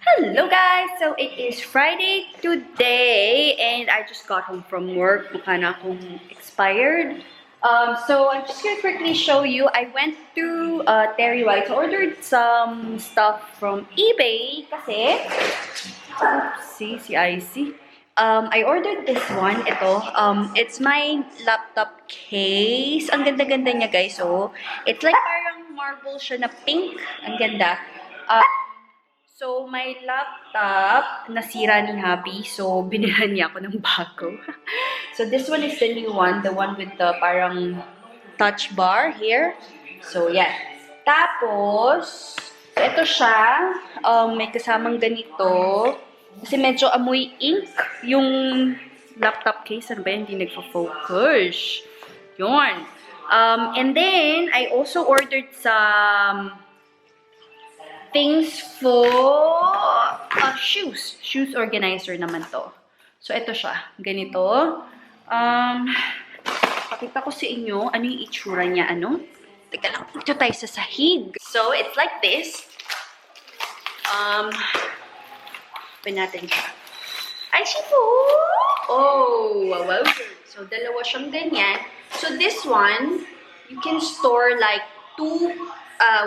Hello guys! So it is Friday today and I just got home from work. Mukha na akong expired. So I'm just gonna quickly show you. I went to Terry White's. Ordered some stuff from eBay kasi oopsie, CIC. I ordered this one. Ito. It's my laptop case. Ang ganda-ganda niya guys. So it's like parang marble siya na pink. Ang ganda. So, my laptop, nasira ni hubby. So, binilhan niya ako ng bago. So, this one is the new one. The one with the parang touch bar here. So, yeah. Tapos, so ito siya. May kasamang ganito. Kasi medyo amoy ink yung laptop case. Ano ba yan? Hindi nagpo-focus. Yun. And then, I also ordered some things for shoes. Shoes organizer naman to. So, ito siya. Ganito. Pakita ko sa inyo ano yung itsura niya. Ano? Teka lang. Ito tayo sa sahig. So, it's like this. Open natin siya. Ay, sipo! Oh, wow. So, dalawa siyang ganyan. So, this one, you can store like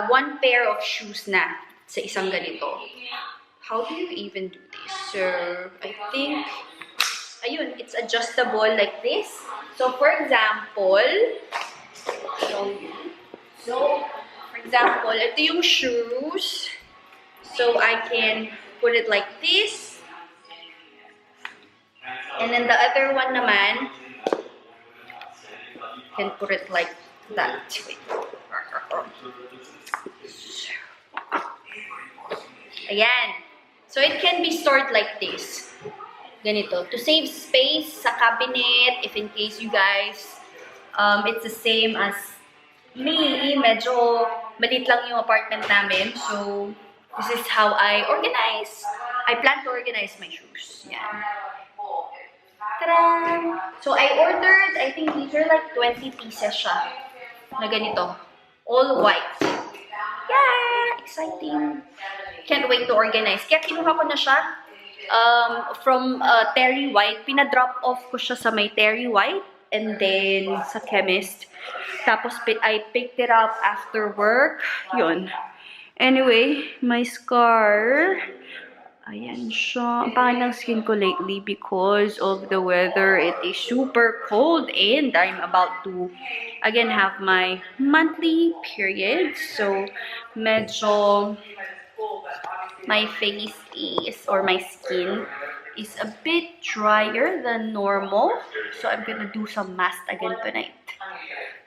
one pair of shoes na sa isang ganito. How do you even do this? So, I think, ayun, it's adjustable like this. So, for example, ito yung shoes. So, I can put it like this. And then the other one naman, can put it like that. Wait. Ayan. So, it can be stored like this. Ganito. To save space sa cabinet, if in case you guys, it's the same as me. Medyo maliit lang yung apartment namin. So, this is how I organize. I plan to organize my shoes. Yan. Ta-da! So, I ordered, I think these are like 20 pieces siya. Na ganito. All white. Yeah! Exciting. Can't wait to organize. Kaya kinuha ko na siya from Terry White. Pinadrop off ko siya sa may Terry White and then sa chemist. Tapos I picked it up after work. Yun. Anyway, my scar. Ayan siya. Ang pangit ng skin ko lately because of the weather. It is super cold and I'm about to again have my monthly period. So, medyo my face is, or my skin is a bit drier than normal. So, I'm gonna do some mask again tonight.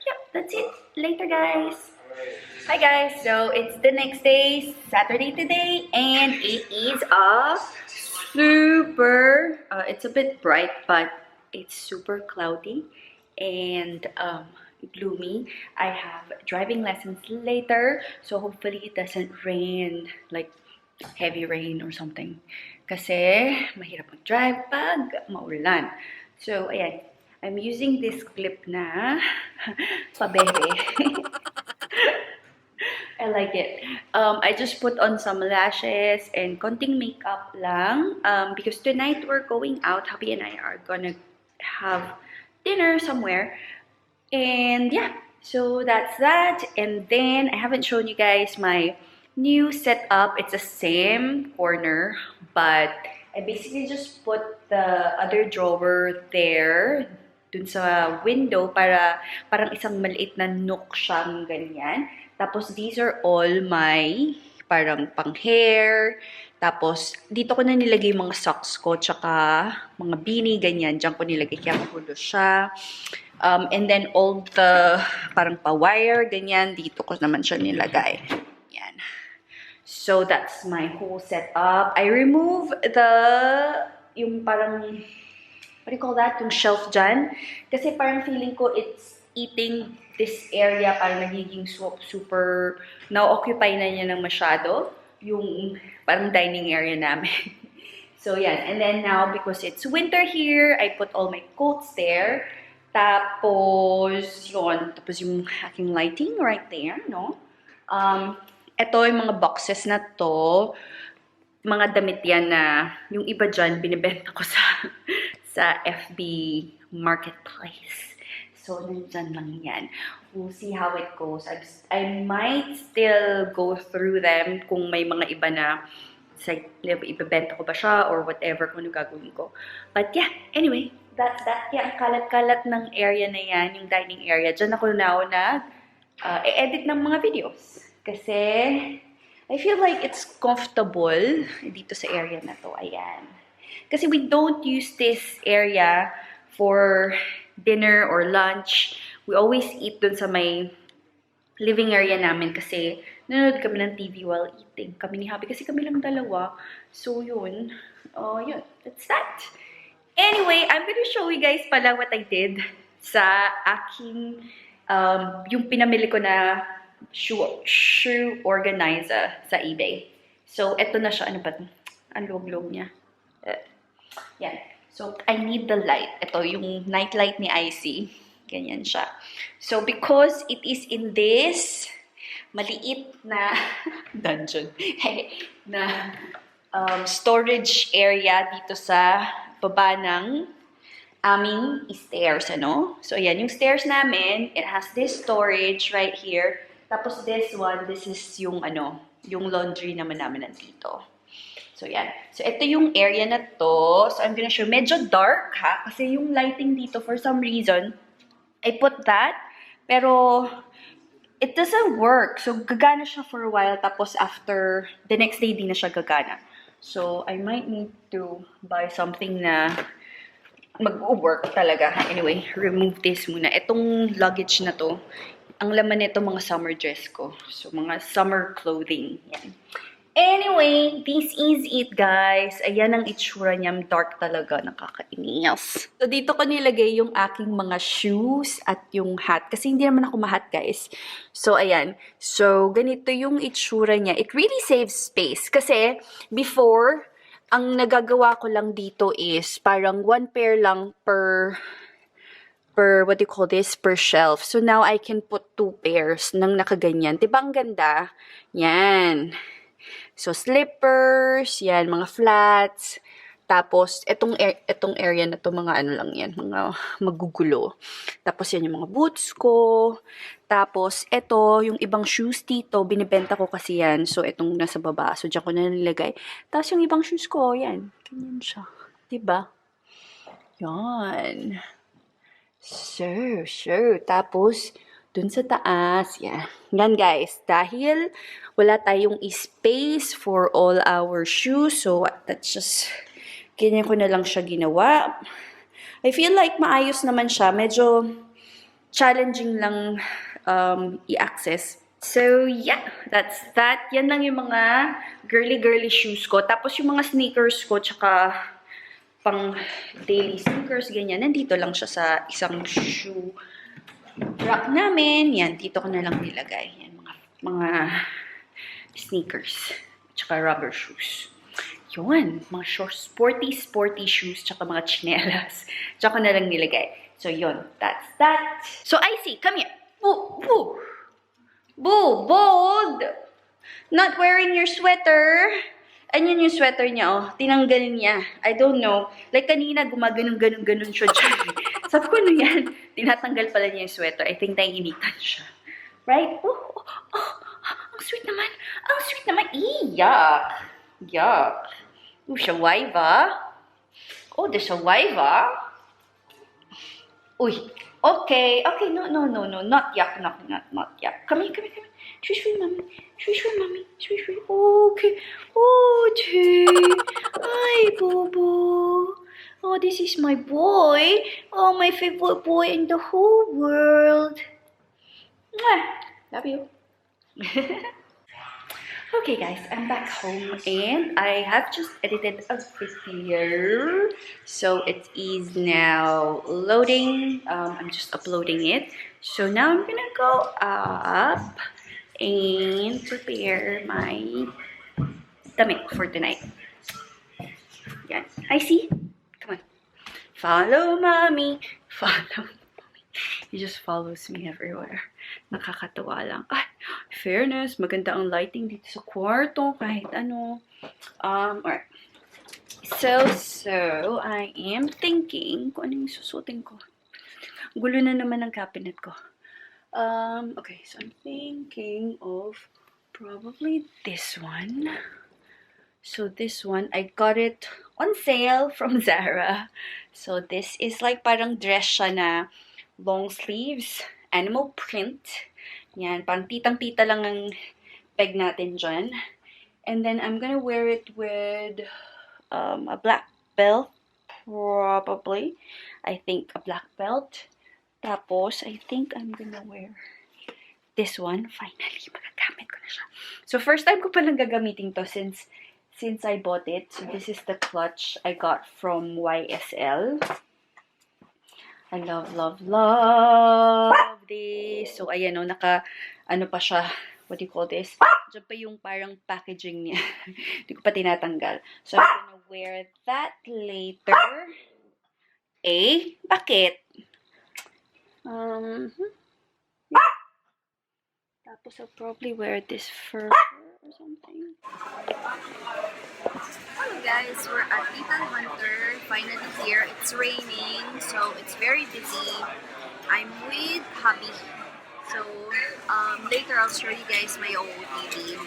Yep, that's it. Later, guys. Hi, guys. So, it's the next day, Saturday today, and it is a super, it's a bit bright, but it's super cloudy and gloomy. I have driving lessons later, so hopefully it doesn't rain, like heavy rain or something. Kasi mahirap mag-drive pag maulan. So, ayan. I'm using this clip na pabebe. I like it. I just put on some lashes and konting makeup lang. Because tonight we're going out. Hubby and I are gonna have dinner somewhere. And yeah, so that's that. And then I haven't shown you guys my new setup. It's the same corner, but I basically just put the other drawer there, dun sa window, para parang isang maliit na nook siyang ganyan. Tapos these are all my parang pang hair. Tapos dito ko na nilagay yung mga socks ko, tsaka mga beanie, ganyan. Diyan ko nilagay, kaya magulo siya. And then all the parang pa-wire, ganyan, dito ko naman siya nilagay. Yan. So, that's my whole setup. I remove yung parang, what do you call that? Yung shelf dyan. Kasi parang feeling ko it's eating this area, parang nagiging super, na-occupy na niya ng masyado. Yung parang dining area namin. So, yan. And then now, because it's winter here, I put all my coats there. Tapos, yun. Tapos yung aking lighting right there, no? Ito yung mga boxes na to. mga damit yan na yung iba dyan, binibenta ko sa FB Marketplace. So, nandyan lang yan. We'll see how it goes. I might still go through them kung may mga iba na ibebenta ko ba siya or whatever kung ano gagawin ko. But yeah, anyway, that's that. Yeah, ang kalat-kalat ng area na yan, yung dining area. Diyan ako now e-edit ng mga videos. Kasi I feel like it's comfortable dito sa area na to. Ayan. Kasi we don't use this area for dinner or lunch. We always eat dun sa may living area namin kasi nanonood kami ng TV while eating. Kami ni hubby kasi kami lang dalawa. So, yun. Yun. That's that. Anyway, I'm gonna show you guys pala what I did sa aking, yung pinamili ko na shoe organizer sa eBay. So, eto na siya. Ano ba ito? Ang log-log niya. Yan. So, I need the light. Ito, yung night light ni IC. Ganyan siya. So, because it is in this maliit na dungeon, na storage area dito sa baba ng aming stairs, ano? So, ayan, yung stairs namin, it has this storage right here. Tapos this one, this is yung yung laundry naman namin nandito. So, yan. So, ito yung area na to. So, I'm gonna show. Medyo dark, ha? Kasi yung lighting dito, for some reason, I put that. Pero, it doesn't work. So, gagana siya for a while. Tapos, after, the next day, di na siya gagana. So, I might need to buy something na mag-work talaga. Anyway, remove this muna. Itong luggage na to, ang laman nito mga summer dress ko. So, mga summer clothing. Yan. Anyway, this is it, guys. Ayan ang itsura niya. Dark talaga. Nakakainis. So, dito ko nilagay yung aking mga shoes at yung hat. Kasi hindi naman ako mahat, guys. So, ayan. So, ganito yung itsura niya. It really saves space. Kasi, before, ang nagagawa ko lang dito is parang one pair lang per what do you call this, per shelf. So, now I can put 2 pairs ng nakaganyan. Diba ang ganda? Yan. So, slippers, yan, mga flats. Tapos, etong area na to, mga ano lang yan, mga magugulo. Tapos, yan yung mga boots ko. Tapos, eto, yung ibang shoes dito, binibenta ko kasi yan. So, etong nasa baba. So, dyan ko na nilagay. Tapos, yung ibang shoes ko, yan. Ganyan siya. Diba? Yan. So. Tapos, dun sa taas, yan. Yan, guys. Dahil wala tayong space for all our shoes. So, that's just, ganyan ko na lang siya ginawa. I feel like maayos naman siya. Medyo challenging lang i-access. So, yeah. That's that. Yan lang yung mga girly shoes ko. Tapos, yung mga sneakers ko, tsaka pang daily sneakers, ganyan. Nandito lang siya sa isang shoe rack namin. Yan, dito ko na lang nilagay. Yan, mga sneakers. Tsaka rubber shoes. Yun, mga short, sporty shoes. Tsaka mga chinelas. Tsaka na lang nilagay. So, yun. That's that. So, Icy, come here. Boo! Bold! Not wearing your sweater. Anyan yung sweater niya, oh. Tinanggalin niya. I don't know. Like, kanina, gumaganon siya dyan. Sabi ko, ano yan? Tinatanggal pala niya yung sweater. I think naiinitan siya. Right? Oh, ang sweet naman. Ang sweet naman. Yuck. Oh, siya waiva. Oh, there's a waiva. Uy. Okay. No. Not yuck. Not yuck. Come here. Shush, mommy. Okay. Oh, gee. Hi, Bobo. Oh, this is my boy. Oh, my favorite boy in the whole world. Mwah. Love you. Okay, guys, I'm back home and I have just edited a video. So it is now loading. I'm just uploading it. So now I'm gonna go up and prepare my damit for tonight. Yan. Hi, see? Come on. Follow mommy. Follow mommy. He just follows me everywhere. Nakakatawa lang. Ah, Fairness, maganda ang lighting dito sa kwarto, kahit ano. Alright. So, I am thinking kung ano yung susutin ko. Gulo na naman ang cabinet ko. Okay, so I'm thinking of probably this one. So this one, I got it on sale from Zara. So this is like parang dress siya na long sleeves, animal print. Yan, parang titang-tita lang ang peg natin dyan. And then I'm gonna wear it with a black belt, probably. I think a black belt. Tapos, I think I'm gonna wear this one. Finally, magagamit ko na siya. So, first time ko palang gagamitin to since I bought it. So, this is the clutch I got from YSL. I love this. So, ayan o, ano pa siya, what do you call this? Diyan pa yung parang packaging niya. Hindi ko pa tinatanggal. So, I'm gonna wear that later. Bakit? Tapos, I'll probably wear this fur or something. Hello guys, we're at Little Hunter. Finally here. It's raining, so it's very busy. I'm with hubby. So, later I'll show you guys my OOTD.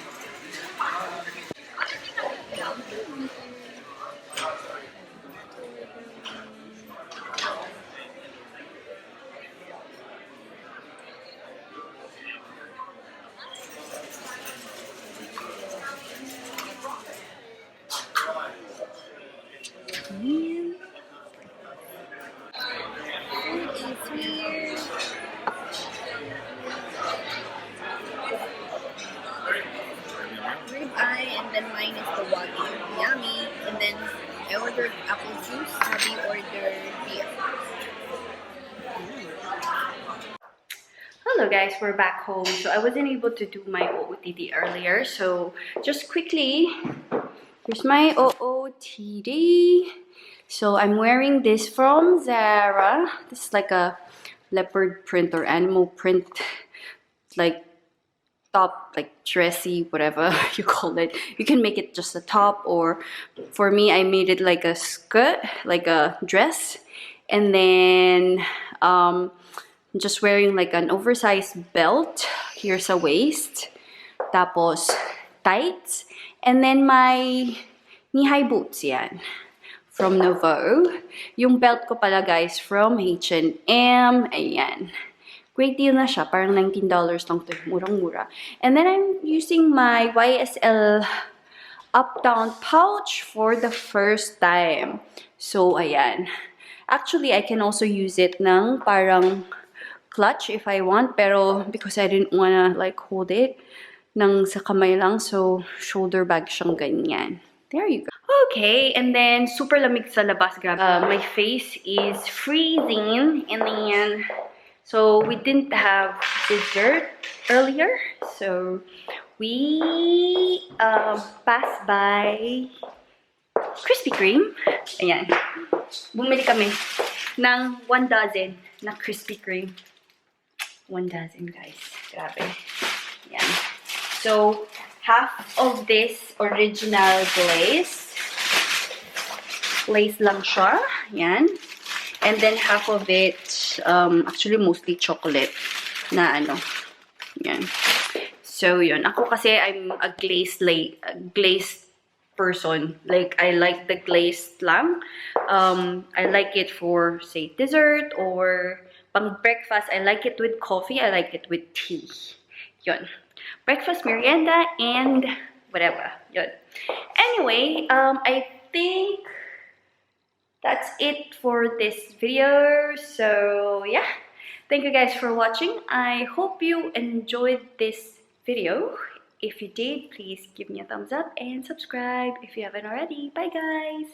And then mine is the wagyu. Yummy. And then I ordered apple juice. Hubby ordered beer. Hello guys, we're back home. So I wasn't able to do my OOTD earlier. So just quickly, here's my OOTD. So I'm wearing this from Zara. This is like a leopard print or animal print, like top, like dressy, whatever you call it. You can make it just a top, or for me, I made it like a skirt, like a dress. And then I'm just wearing like an oversized belt. Here's a waist. Tapos tights. And then my knee-high boots yan. From Nouveau. Yung belt ko pala guys from H&M. Ayan. Great deal na siya. Parang $19 lang to. Murang-mura. And then I'm using my YSL up-down pouch for the first time. So, ayan. Actually, I can also use it ng parang clutch if I want. Pero because I didn't wanna like hold it nang sa kamay lang. So, shoulder bag siyang ganyan. There you go. Okay, and then super lamig sa labas. Grabe. My face is freezing. And then, so we didn't have dessert earlier. So we passed by Krispy Kreme. Ayan. Bumili kami ng 1 dozen na Krispy Kreme. 1 dozen, guys. Grabe. Ayan. So, half of this original glaze lang siya. Yan. And then half of it, actually mostly chocolate na ano. Yan. So, yun. Ako kasi, I'm a glazed person. Like, I like the glazed lang. I like it for, say, dessert or pang breakfast. I like it with coffee. I like it with tea. Yun. Breakfast, merienda, and whatever. Yun. Anyway, I think that's it for this video. So, yeah. Thank you guys for watching. I hope you enjoyed this video. If you did, please give me a thumbs up and subscribe if you haven't already. Bye, guys.